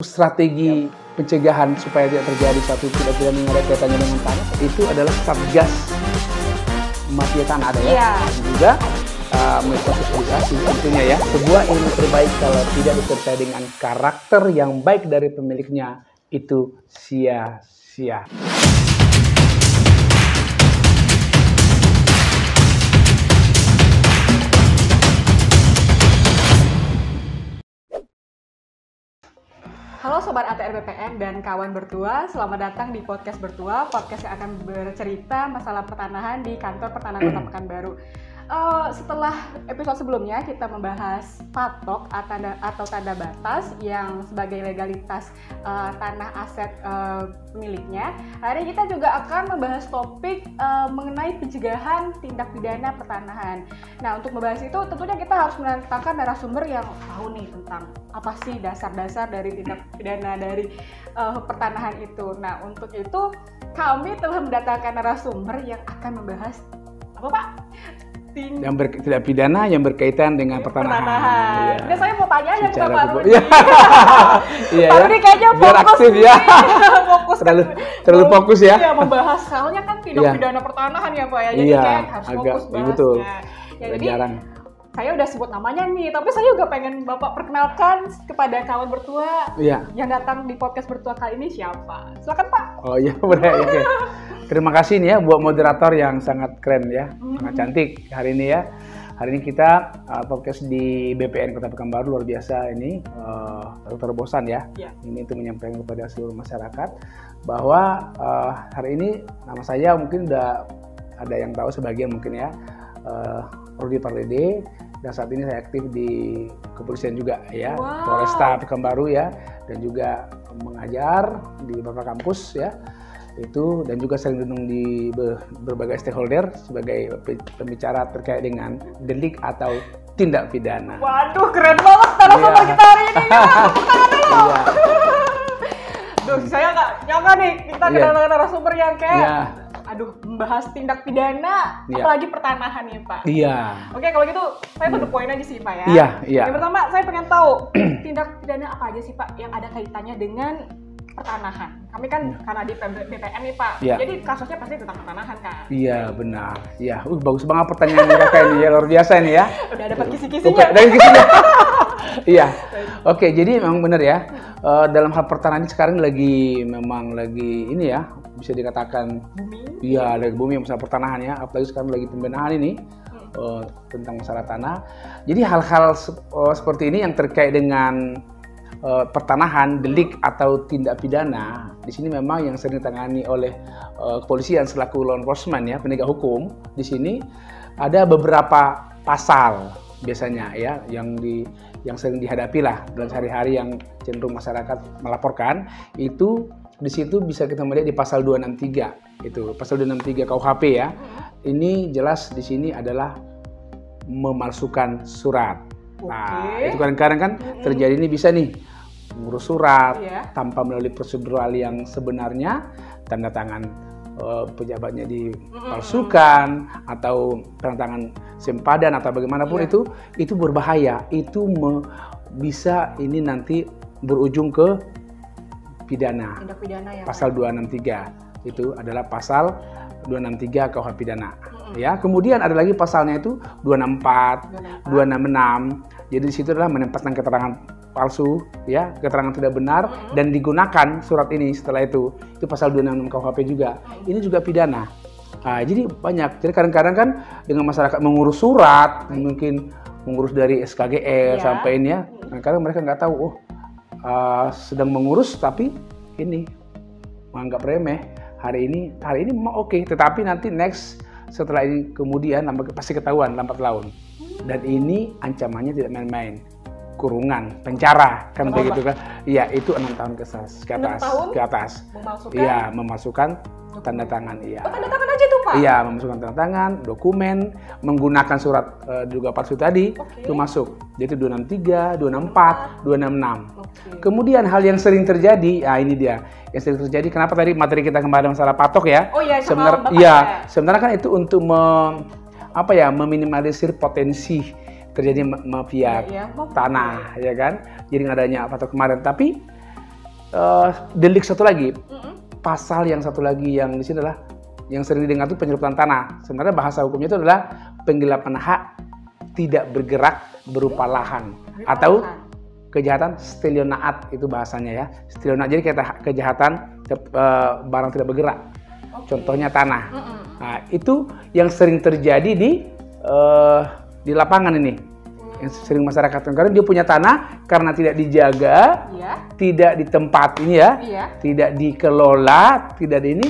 strategi pencegahan supaya tidak terjadi satu tindak pidana yang ada kaitannya dengan tanah itu adalah Satgas Mafia Tanah ada ya. Dan juga proses edukasi tentunya ya. Sebuah ilmu terbaik kalau tidak disertai dengan karakter yang baik dari pemiliknya itu sia-sia. Halo Sobat ATR BPN dan kawan bertua, selamat datang di Podcast Bertua, podcast yang akan bercerita masalah pertanahan di kantor pertanahan Kota Pekanbaru. Setelah episode sebelumnya kita membahas patok atau tanda batas yang sebagai legalitas tanah aset pemiliknya. Hari ini kita juga akan membahas topik mengenai pencegahan tindak pidana pertanahan. Nah, untuk membahas itu tentunya kita harus mendatangkan narasumber yang tahu nih tentang apa sih dasar-dasar dari tindak pidana dari pertanahan itu. Nah, untuk itu kami telah mendatangkan narasumber yang akan membahas apa Pak? Yang tidak pidana yang berkaitan dengan pertanahan. Ya. Nah, saya mau tanya aja ke Pak Rudi. Iya, Pak Rudi kayaknya biar fokus aktif ya. fokus terlalu fokus ya. Iya, membahas soalnya kan tindak pidana pertanahan ya Pak ya. Jadi kayak harus fokus bahasnya. Betul. Ya, jadi jarang. Saya udah sebut namanya nih, tapi saya juga pengen Bapak perkenalkan kepada kawan bertua yang datang di podcast bertua kali ini siapa. Silakan Pak. Oh iya, benar. Oke. Terima kasih nih ya buat moderator yang sangat keren ya, sangat cantik hari ini ya. Hari ini kita podcast di BPN Kota Pekanbaru luar biasa ini, terobosan ya. Ini untuk menyampaikan kepada seluruh masyarakat bahwa hari ini nama saya mungkin udah ada yang tahu sebagian mungkin ya, Rudi Parlede. Dan saat ini saya aktif di kepolisian juga ya, Polresta Pekanbaru ya, dan juga mengajar di beberapa kampus ya. Itu dan juga sering duduk di berbagai stakeholder sebagai pembicara terkait dengan delik atau tindak pidana. Waduh, keren banget narasumber kita hari ini. Iya. Duh, saya nggak nyangka nih kita kedatangan narasumber yang kayak membahas tindak pidana, apalagi pertanahan ya Pak. Iya. Oke, kalau gitu saya to the point aja sih Pak ya. Iya. Yang pertama saya pengen tahu tindak pidana apa aja sih Pak yang ada kaitannya dengan pertanahan. Kami kan karena di BPN nih Pak, jadi kasusnya pasti tentang pertanahan kan. Iya benar. Iya, bagus banget pertanyaan mereka ini ya, luar biasa ini ya. Udah dapat kisi-kisinya. Iya. Oke, jadi memang benar ya. Dalam hal pertanahan ini sekarang memang lagi ini ya, bisa dikatakan iya lagi booming masalah pertanahan ya. Apalagi sekarang lagi pembenahan ini tentang masalah tanah. Jadi hal-hal seperti ini yang terkait dengan pertanahan, delik atau tindak pidana di sini memang yang sering ditangani oleh kepolisian selaku law enforcement ya, penegak hukum. Di sini ada beberapa pasal biasanya ya yang sering dihadapi lah dalam sehari-hari yang cenderung masyarakat melaporkan. Itu di situ bisa kita melihat di pasal 263 itu pasal 263 KUHP ya. Ini jelas di sini adalah memalsukan surat. Nah, itu kadang-kadang kan terjadi ini bisa nih mengurus surat tanpa melalui prosedural yang sebenarnya, tanda tangan pejabatnya dipalsukan atau tanda tangan sempadan atau bagaimanapun itu berbahaya. Itu bisa ini nanti berujung ke pidana. Tindak pidana ya. Pasal 263 itu adalah pasal 263 KUH pidana. Ya, kemudian ada lagi pasalnya itu 264, 266. Jadi di situ adalah menempatkan keterangan palsu, ya, keterangan tidak benar dan digunakan surat ini setelah itu pasal 266 KUHP juga. Ini juga pidana. Nah, jadi banyak. Jadi kadang-kadang kan dengan masyarakat mengurus surat, mungkin mengurus dari SKGR sampai ini ya. Kadang-kadang mereka nggak tahu, sedang mengurus tapi ini menganggap remeh. Hari ini memang oke, tetapi nanti next setelah ini kemudian pasti ketahuan lambat laun. Dan ini ancamannya tidak main-main. Kurungan, penjara, kan begitu kan? Iya, itu 6 tahun ke atas. Memalsukan? Iya, memasukkan tanda tangan. Iya. Oh, tanda tangan aja tuh Pak? Iya, memasukkan tanda tangan, dokumen, menggunakan surat juga palsu tadi, itu masuk. Jadi 263, 264, 266. Kemudian hal yang sering terjadi, ini dia. Yang sering terjadi, kenapa tadi materi kita kembali masalah patok ya? Oh iya, sebenarnya kan itu untuk meminimalisir potensi terjadi mafia tanah, ya kan? Jadi adanya patok kemarin, tapi delik satu lagi, pasal yang satu lagi yang di sini adalah yang sering didengar itu penyeludupan tanah. Sebenarnya bahasa hukumnya itu adalah penggelapan hak tidak bergerak berupa lahan atau kejahatan stelionaat, itu bahasanya ya. Stelionaat jadi kejahatan barang tidak bergerak. Contohnya tanah. Nah, itu yang sering terjadi di lapangan ini. Yang sering masyarakat karena dia punya tanah karena tidak dijaga, tidak ditempati ya, tidak dikelola, tidak ini.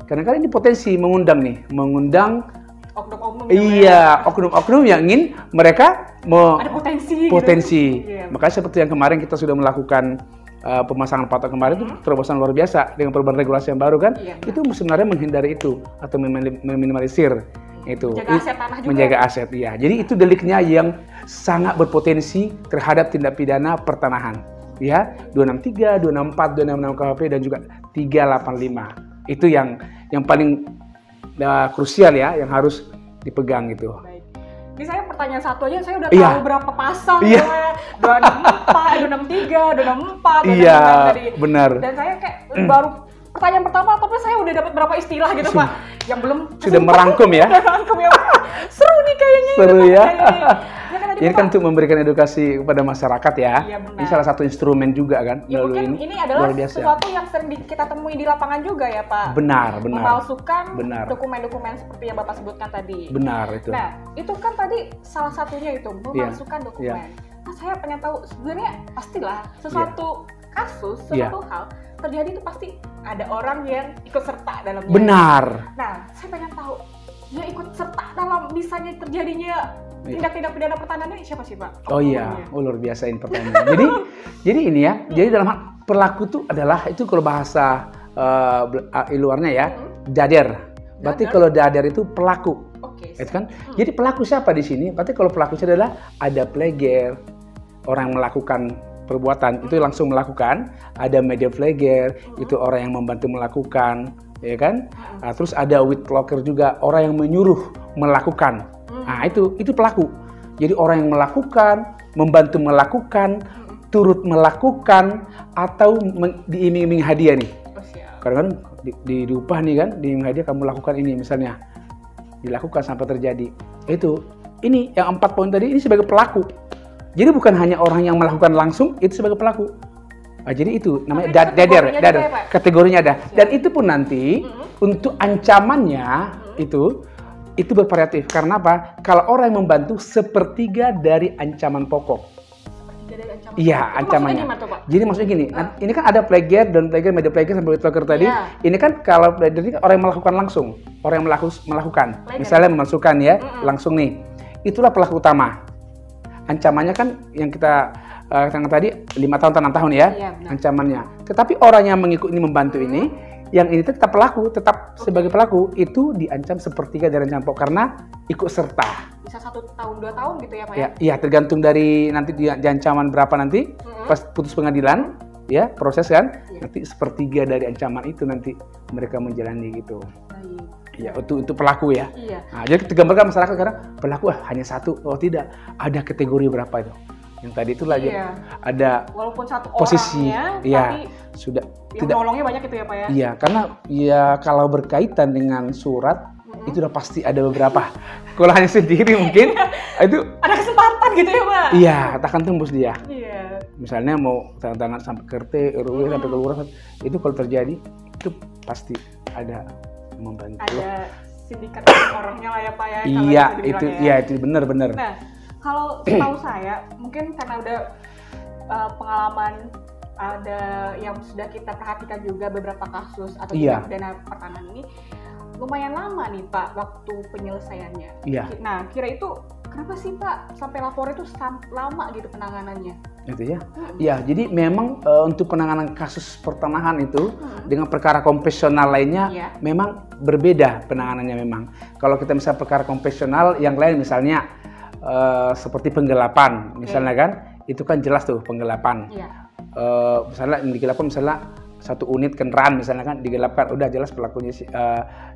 Kadang-kadang ini potensi mengundang oknum-oknum. Iya, oknum-oknum yang ingin mereka ada potensi. Gitu. Makanya seperti yang kemarin kita sudah melakukan pemasangan patok kemarin itu terobosan luar biasa dengan perubahan regulasi yang baru kan. Itu sebenarnya menghindari itu atau meminimalisir itu. Menjaga aset tanah juga. Menjaga aset, iya. Jadi itu deliknya yang sangat berpotensi terhadap tindak pidana pertanahan. Ya, 263, 264, 266 KUHP dan juga 385. Itu yang paling krusial ya, yang harus dipegang gitu. Baik. Ini saya pertanyaan satu aja, saya udah tahu berapa pasal ya. 264, 263, 264, 266 tadi. Benar. Dan saya kayak baru pertanyaan pertama, tapi saya udah dapat berapa istilah gitu Pak. Yang belum sudah merangkum ya. Merangkum ya. Seru nih kayaknya. Seru ya. Ini kan untuk memberikan edukasi kepada masyarakat ya. Ini salah satu instrumen juga kan. Ya, mungkin ini adalah sesuatu yang sering kita temui di lapangan juga ya Pak. Benar. Memalsukan dokumen-dokumen seperti yang Bapak sebutkan tadi. Benar itu. Nah, itu kan tadi salah satunya itu memalsukan dokumen. Nah, saya pengen tahu sebenarnya pastilah sesuatu kasus, sesuatu hal terjadi itu pasti ada orang yang ikut serta dalamnya. Benar. Nah, saya pengen tahu yang ikut serta dalam misalnya terjadinya tindak pidana pertanahan ini siapa sih Pak? Oh iya, luar biasa ini pertanyaan. jadi ini ya, jadi dalam hal pelaku itu adalah itu kalau bahasa luarnya ya, dader. Berarti kalau dader itu pelaku. Itu kan? Jadi pelaku siapa di sini? Berarti kalau pelakunya adalah ada plagiar, orang yang melakukan perbuatan itu langsung melakukan, ada media plagiar, itu orang yang membantu melakukan, ya kan? Nah, terus ada witlocker juga, orang yang menyuruh melakukan. Nah, itu pelaku. Jadi orang yang melakukan, membantu melakukan, turut melakukan, atau diiming-iming hadiah nih. Kadang-kadang diupah nih kan, diiming hadiah kamu lakukan ini misalnya. Dilakukan sampai terjadi. Ini yang 4 poin tadi ini sebagai pelaku. Jadi bukan hanya orang yang melakukan langsung, itu sebagai pelaku. Nah, jadi itu namanya dader. Kategorinya ada. Dan itu pun nanti untuk ancamannya itu bervariatif. Karena apa? Kalau orang yang membantu sepertiga dari ancaman pokok. Iya, ancamannya. Jadi maksudnya gini, ini kan ada plagiar dan plagiar, media plagiar sampai witlocker tadi. Ini kan kalau plagiar ini orang yang melakukan langsung, orang yang melakukan. Misalnya memasukkan ya, langsung nih. Itulah pelaku utama. Ancamannya kan yang kita tadi 5 tahun atau 6 tahun ya, ancamannya. Tetapi orang yang mengikuti membantu ini, yang ini tetap pelaku, tetap sebagai pelaku itu diancam sepertiga dari ancaman pokok karena ikut serta. Bisa 1 tahun 2 tahun gitu ya Pak ya? Iya, tergantung dari nanti di ancaman berapa nanti pas putus pengadilan ya proses kan, nanti sepertiga dari ancaman itu nanti mereka menjalani gitu. Ya, untuk pelaku ya. Nah, jadi digambarkan masyarakat sekarang pelaku hanya 1, oh tidak, ada kategori berapa itu. Yang tadi itu lagi ada walaupun 1 posisi, orangnya, tapi sudah yang nolongnya banyak itu ya Pak ya? Iya, karena ya kalau berkaitan dengan surat itu udah pasti ada beberapa. Kalau hanya sendiri mungkin itu ada kesempatan gitu ya Pak? Iya, takkan tembus dia. Iya. Misalnya mau tangan sampai ke RT, RW sampai ke lurah, itu kalau terjadi itu pasti ada membantu. Ada sindikat orangnya lah ya Pak ya? Iya, itu benar-benar. Nah, kalau setahu saya, mungkin karena udah pengalaman ada yang sudah kita perhatikan juga beberapa kasus atau tindak pidana pertanahan ini lumayan lama nih Pak waktu penyelesaiannya. Nah, kira itu kenapa sih Pak sampai lapor itu lama gitu penanganannya? Itu ya. Ya, jadi memang untuk penanganan kasus pertanahan itu dengan perkara konvensional lainnya memang berbeda penanganannya memang. Kalau kita misalnya perkara konvensional yang lain misalnya seperti penggelapan misalnya kan, itu kan jelas tuh penggelapan. Misalnya digelapkan misalnya 1 unit kendaraan misalnya kan digelapkan, udah jelas pelakunya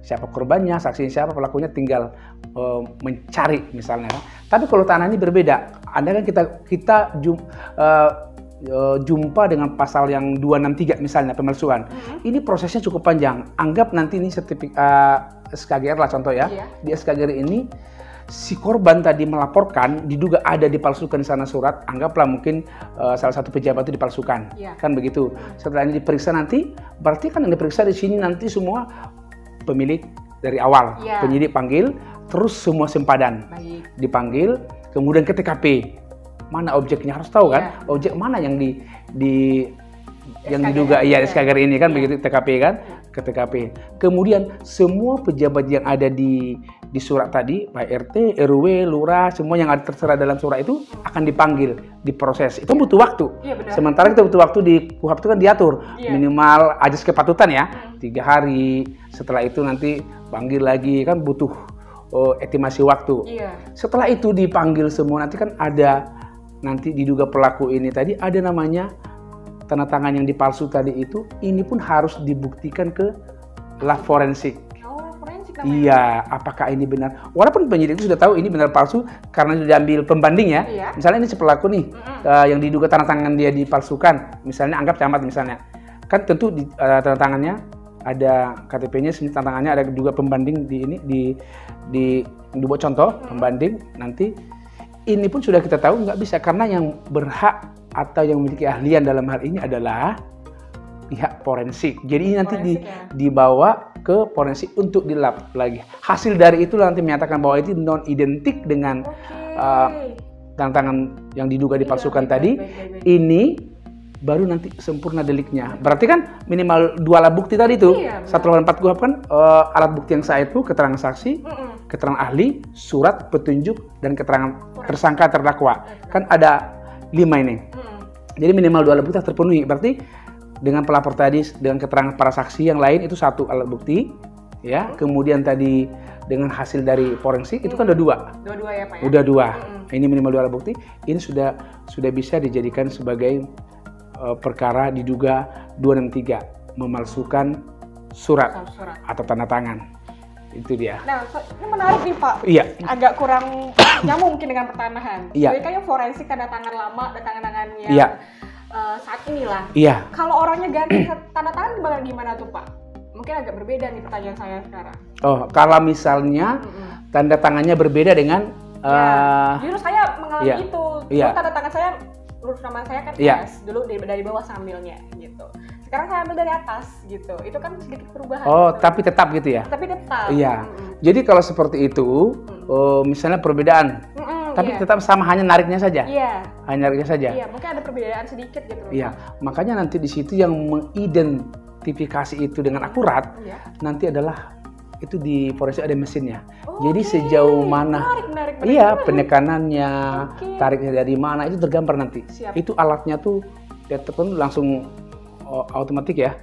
siapa korbannya, saksinya siapa, pelakunya tinggal mencari misalnya kan. Tapi kalau tanah ini berbeda. Anda kan kita jumpa dengan pasal yang 263 misalnya pemalsuan. Ini prosesnya cukup panjang. Anggap nanti ini sertifikat SKGR lah contoh ya. Di SKGR ini si korban tadi melaporkan diduga ada dipalsukan di sana surat, anggaplah mungkin salah satu pejabat itu dipalsukan, kan begitu. Setelah ini diperiksa nanti, berarti kan yang diperiksa di sini nanti semua pemilik dari awal, penyidik panggil, terus semua sempadan dipanggil, kemudian ke TKP, mana objeknya harus tahu kan, objek mana yang yang diduga SKGR ini kan begitu TKP kan, ke TKP. Kemudian semua pejabat yang ada di surat tadi, baik RT, RW, lurah, semua yang ada tertera dalam surat itu akan dipanggil, diproses. Itu butuh waktu. Sementara kita butuh waktu di KUHP itu kan diatur minimal ajas kepatutan ya, 3 hari. Setelah itu nanti panggil lagi kan butuh estimasi waktu. Setelah itu dipanggil semua nanti kan ada nanti diduga pelaku ini tadi ada namanya tanda tangan yang dipalsu tadi itu, ini pun harus dibuktikan ke lab forensik. Iya, apakah ini benar? Walaupun penyidik itu sudah tahu ini benar palsu karena sudah diambil pembanding ya. Misalnya ini si pelaku nih yang diduga tanda tangan dia dipalsukan, misalnya anggap camat misalnya, kan tentu tanda tangannya ada KTP-nya, tanda tangannya ada juga pembanding dibuat contoh pembanding. Nanti ini pun sudah kita tahu nggak bisa karena yang berhak atau yang memiliki ahlian dalam hal ini adalah pihak forensik. Jadi ini nanti dibawa ke forensik untuk dilab lagi. Hasil dari itu nanti menyatakan bahwa itu non identik dengan tanda tangan yang diduga dipalsukan tadi. Ini baru nanti sempurna deliknya. Berarti kan minimal 2 alat bukti tadi itu. 184 KUHP kan alat bukti yang sah itu keterangan saksi, keterangan ahli, surat petunjuk dan keterangan tersangka terdakwa. Kan ada 5 ini. Jadi minimal 2 alat bukti terpenuhi. Berarti dengan pelapor tadi, dengan keterangan para saksi yang lain itu 1 alat bukti, ya. Kemudian tadi dengan hasil dari forensik itu kan udah 2. Dua-dua ya Pak ya? Udah 2. Ini minimal 2 alat bukti. Ini sudah bisa dijadikan sebagai perkara diduga 263 memalsukan surat atau tanda tangan. Itu dia. Nah, ini menarik nih Pak. Agak kurang nyambung mungkin dengan pertanahan. Jadi kayaknya forensik tanda tangan lama, tanda tangannya saat inilah. Kalau orangnya ganti tanda tangan gimana tuh Pak? Mungkin agak berbeda nih pertanyaan saya sekarang. Oh, kalau misalnya tanda tangannya berbeda dengan justru saya mengalami itu. Dulu tanda tangan saya, urus nama saya kan S, dulu dari bawah sambilnya gitu. Sekarang saya ambil dari atas gitu. Itu kan sedikit perubahan. Oh, gitu. Tapi tetap gitu ya? Tapi tetap. Iya. Jadi kalau seperti itu, misalnya perbedaan, tapi tetap sama, hanya nariknya saja. Hanya nariknya saja. Mungkin ada perbedaan sedikit gitu. Makanya nanti di situ yang mengidentifikasi itu dengan akurat, nanti adalah itu di forensik ada mesinnya. Jadi sejauh mana, menarik. penekanannya, tariknya dari mana itu tergambar nanti. Itu alatnya tuh langsung otomatis ya.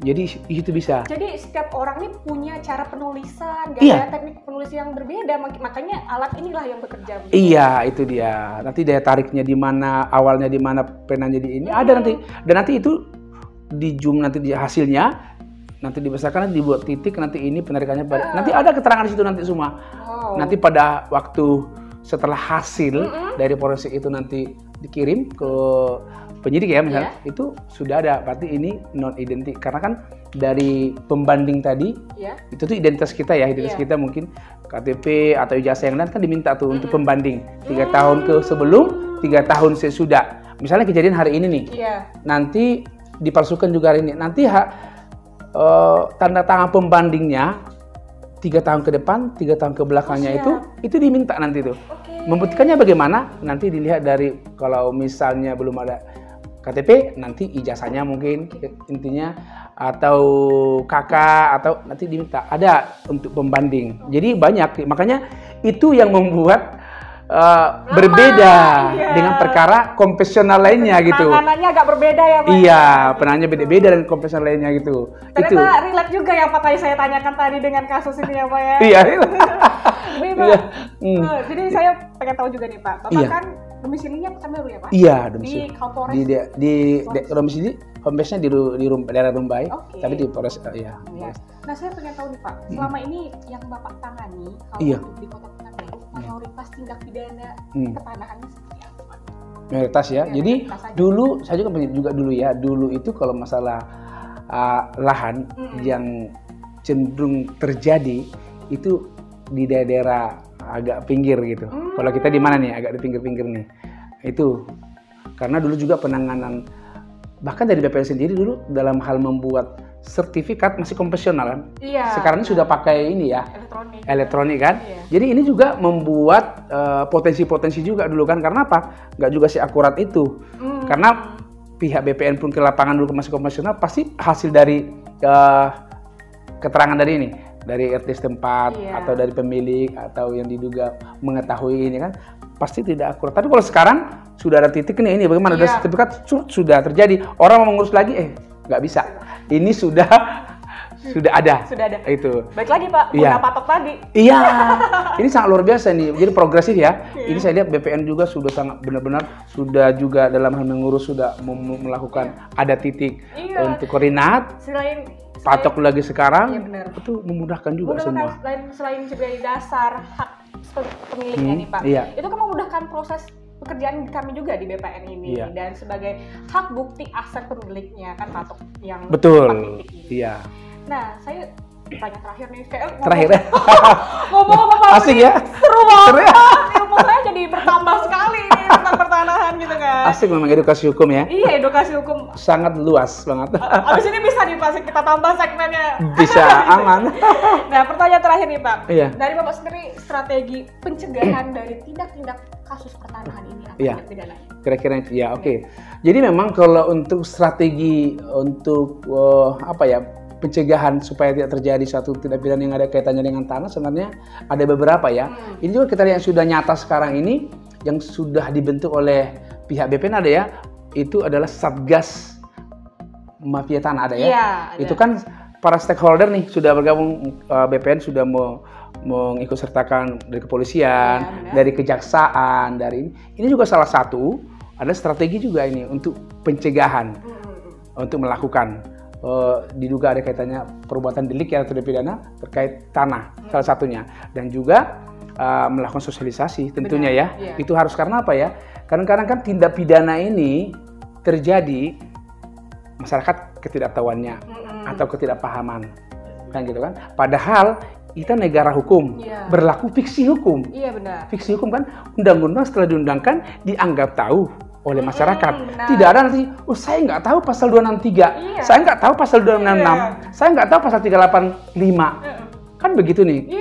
Jadi itu bisa. Jadi setiap orang ini punya cara penulisan, gaya teknik penulis yang berbeda, makanya alat inilah yang bekerja. Iya, itu dia. Nanti daya tariknya di mana, awalnya di mana, penanya di ini ada nanti. Dan nanti itu di zoom nanti di hasilnya, nanti dibesarkan, nanti dibuat titik, nanti ini penarikannya pada. Nanti ada keterangan di situ nanti semua. Nanti pada waktu setelah hasil dari forensik itu nanti dikirim ke penyidik ya misalnya, itu sudah ada, berarti ini non identik karena kan dari pembanding tadi itu tuh identitas kita ya, identitas kita mungkin KTP atau ijazah yang lain kan diminta tuh untuk pembanding 3 tahun ke sebelum, 3 tahun sesudah. Misalnya kejadian hari ini nih, nanti dipalsukan juga hari ini, nanti tanda tangan pembandingnya 3 tahun ke depan, 3 tahun ke belakangnya itu diminta nanti tuh. Membuktikannya bagaimana? Nanti dilihat dari kalau misalnya belum ada KTP, nanti ijazahnya mungkin intinya atau kakak atau nanti diminta ada untuk pembanding. Jadi banyak, makanya itu yang membuat berbeda dengan perkara konvensional lainnya gitu. Penanganannya agak berbeda ya Pak? Iya, penanganannya beda-beda dengan konvensional lainnya gitu. Ternyata relate juga ya Pak tadi saya tanyakan tadi dengan kasus ini ya Pak ya? Jadi saya pengen tahu juga nih Pak, Bapak kan domisilinya Pekanbaru ya Pak? Iya, domisili. Di Kapolres? Di domisili, home base-nya di daerah Rumbai, tapi di Polres Nah, saya pengen tahu nih Pak, selama ini yang Bapak tangani kalau di Kota Pekanbaru, mayoritas tindak pidana pertanahannya seperti apa Pak? Mayoritas ya. Iya, Jadi mayoritas aja. dulu saya juga dulu ya. Dulu itu kalau masalah lahan yang cenderung terjadi itu di daerah agak pinggir gitu. Kalau kita di mana nih? Agak di pinggir-pinggir nih. Itu karena dulu juga penanganan bahkan dari BPN sendiri dulu dalam hal membuat sertifikat masih konvensional kan. Iya. Sekarang ini sudah pakai ini ya. Elektronik kan. Iya. Jadi ini juga membuat potensi-potensi juga dulu kan. Karena apa? Nggak juga seakurat itu. Karena pihak BPN pun ke lapangan dulu masih konvensional, pasti hasil dari keterangan dari ini, dari RT setempat atau dari pemilik atau yang diduga mengetahui ini kan, pasti tidak akurat. Tapi kalau sekarang sudah ada titik nih, ini bagaimana ada sertifikat sudah terjadi, orang mau mengurus lagi, nggak bisa. Ini sudah ada. Sudah ada. Itu. Baik lagi Pak, udah patok tadi. Iya, ini sangat luar biasa nih. Jadi progresif ya. Ini saya lihat BPN juga sudah sangat benar-benar sudah juga dalam hal mengurus sudah melakukan ada titik untuk koordinat. Patok lagi sekarang, itu memudahkan juga semua. Selain sebagai dasar hak pemiliknya nih Pak, itu kan memudahkan proses pekerjaan kami juga di BPN ini dan sebagai hak bukti aset pemiliknya kan patok yang betul. Iya. Nah, saya tanya terakhir nih, ngomong-ngomong asik ya, seru banget. Ilmu saya jadi bertambah sekali nih tentang pertanahan gitu kan. Asik memang edukasi hukum ya. Iya, edukasi hukum sangat luas banget. Abis ini bisa nih Pak, kita tambah segmennya. Bisa, aman. Nah, pertanyaan terakhir nih Pak. Iya. Dari Bapak sendiri, strategi pencegahan dari tindak-tindak kasus pertanahan ini apa tindak pidana? Kira-kira ya, oke. Jadi memang kalau untuk strategi untuk pencegahan supaya tidak terjadi suatu tindak pidana yang ada kaitannya dengan tanah, sebenarnya ada beberapa ya. Ini juga kita lihat yang sudah nyata sekarang ini, yang sudah dibentuk oleh pihak BPN ada ya, itu adalah Satgas Mafia Tanah ada ya. Iya, ada. Itu kan para stakeholder nih sudah bergabung, BPN sudah mengikut sertakan dari kepolisian, dari kejaksaan, dari ini juga salah satu ada strategi juga ini untuk pencegahan, untuk melakukan diduga ada kaitannya perbuatan delik atau tindak pidana terkait tanah salah satunya, dan juga melakukan sosialisasi tentunya ya. Itu harus karena apa ya? Kadang-kadang kan tindak pidana ini terjadi masyarakat ketidaktahuannya atau ketidakpahaman kan gitu kan. Padahal kita negara hukum, berlaku fiksi hukum. Iya benar. Fiksi hukum kan, undang-undang setelah diundangkan dianggap tahu oleh masyarakat. Tidak ada nanti, saya nggak tahu pasal 263, saya nggak tahu pasal 266, saya nggak tahu pasal 385. Kan begitu nih.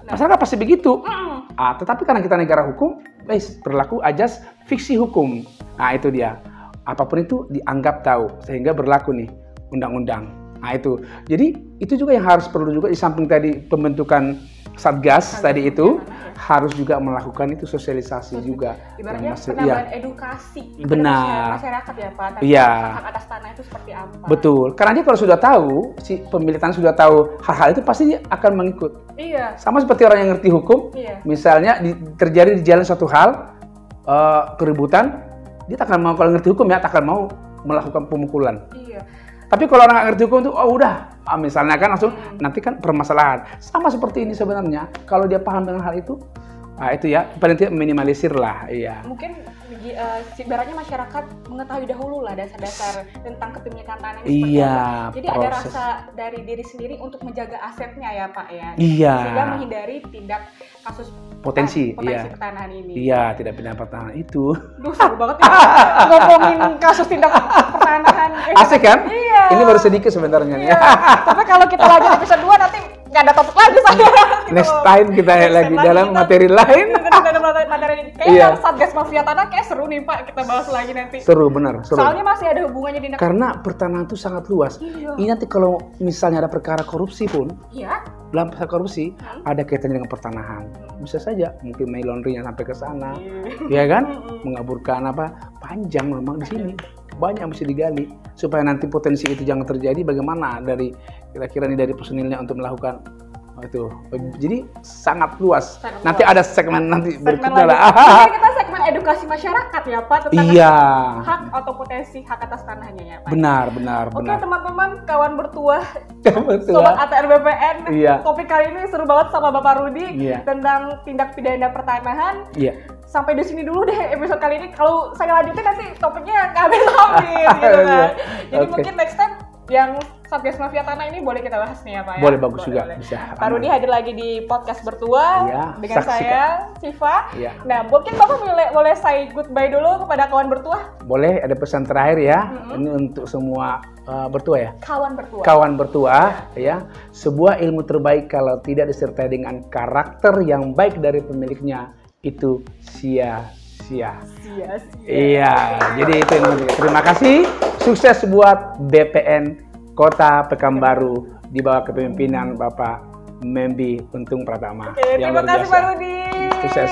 Masyarakat pasti begitu. Tetapi karena kita negara hukum, berlaku ajas fiksi hukum. Nah itu dia. Apapun itu dianggap tahu, sehingga berlaku nih undang-undang. Nah itu. Jadi itu juga yang harus perlu juga di samping tadi pembentukan Satgas tadi itu harus juga melakukan itu sosialisasi juga. Ibaratnya penambahan edukasi benar masyarakat ya Pak. Hak atas tanah itu seperti apa? Betul. Karena dia kalau sudah tahu, si pemilik tanah sudah tahu hal-hal itu, pasti dia akan mengikut. Iya. Sama seperti orang yang ngerti hukum. Misalnya terjadi di jalan suatu hal keributan, dia tak akan mau, kalau ngerti hukum ya, tak akan mau melakukan pemukulan. Iya. Tapi kalau orang nggak ngerti hukum itu, misalnya kan langsung nanti kan permasalahan. Sama seperti ini sebenarnya. Kalau dia paham dengan hal itu, itu ya paling tidak minimalisir lah. Iya. Mungkin ibaratnya masyarakat mengetahui dahulu lah dasar-dasar tentang kepemilikan tanah ini. Iya. Jadi ada rasa dari diri sendiri untuk menjaga asetnya ya Pak ya. Iya. Sehingga menghindari tindak kasus potensi pertanahan ini. Iya, tidak pindah pertanahan itu. Duh, seru banget ya ngomongin kasus tindak pertanahan. Asik kan? Iya. Ini baru sedikit sebenarnya. Iya. Tapi kalau kita lanjut episode 2 nanti nggak ada topik lagi saya. Next time kita lagi dalam materi lain. Kayaknya Satgas Mafia Tanah kayak seru nih Pak, kita bahas lagi nanti. Seru, benar. Seru. Soalnya masih ada hubungannya dengan karena pertanahan itu sangat luas. Ini nanti kalau misalnya ada perkara korupsi pun, dalam perkara korupsi ada kaitannya dengan pertanahan. Bisa saja mungkin money laundering-nya sampai ke sana, ya kan? Mengaburkan panjang memang di sini. Banyak mesti digali supaya nanti potensi itu jangan terjadi. Bagaimana dari kira-kira nih dari personilnya untuk melakukan itu. Jadi sangat luas. Nanti ada segmen berikutnya lah. Ini kita segmen edukasi masyarakat ya Pak tentang hak atau potensi hak atas tanahnya ya Pak. Benar. Oke teman-teman, kawan bertuah, sobat ATR BPN. Topik kali ini seru banget sama Bapak Rudi tentang tindak pidana pertanahan. sampai di sini dulu deh episode kali ini. Kalau saya lanjutin nanti topiknya nggak habis-habis gitu kan. Jadi mungkin next time yang Satgas Mafia Tanah ini boleh kita bahas nih ya Pak ya? Boleh, bagus juga. Bisa. Pak Rudi hadir lagi di podcast Bertua dengan saksikan. saya, Siva. Ya. Nah, mungkin Bapak boleh say goodbye dulu kepada kawan Bertua? Boleh, ada pesan terakhir ya. Ini untuk semua Bertua ya. Kawan Bertua. Kawan Bertua ya. Sebuah ilmu terbaik kalau tidak disertai dengan karakter yang baik dari pemiliknya itu sia-sia. Iya, jadi itu yang penting. Terima kasih. Sukses buat BPN Kota Pekanbaru di bawah kepemimpinan Bapak Membi Untung Pratama. Oke, terima kasih Pak Rudi. Sukses.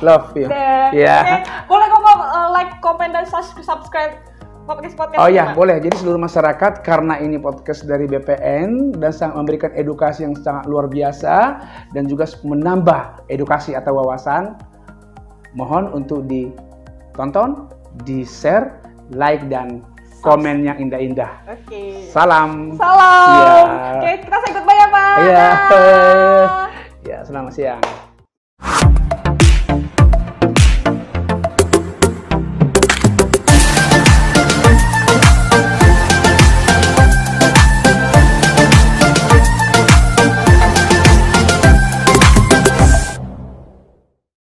Love you. Ya. Boleh ngomong like, comment, dan subscribe podcast. Oh ya, boleh. Jadi seluruh masyarakat, karena ini podcast dari BPN dan sangat memberikan edukasi yang sangat luar biasa dan juga menambah edukasi atau wawasan, mohon untuk ditonton, di-share, like, dan komen yang indah-indah. Oke. Salam. Ya. Oke, kita say goodbye ya Pak. Iya. Ya, selamat siang.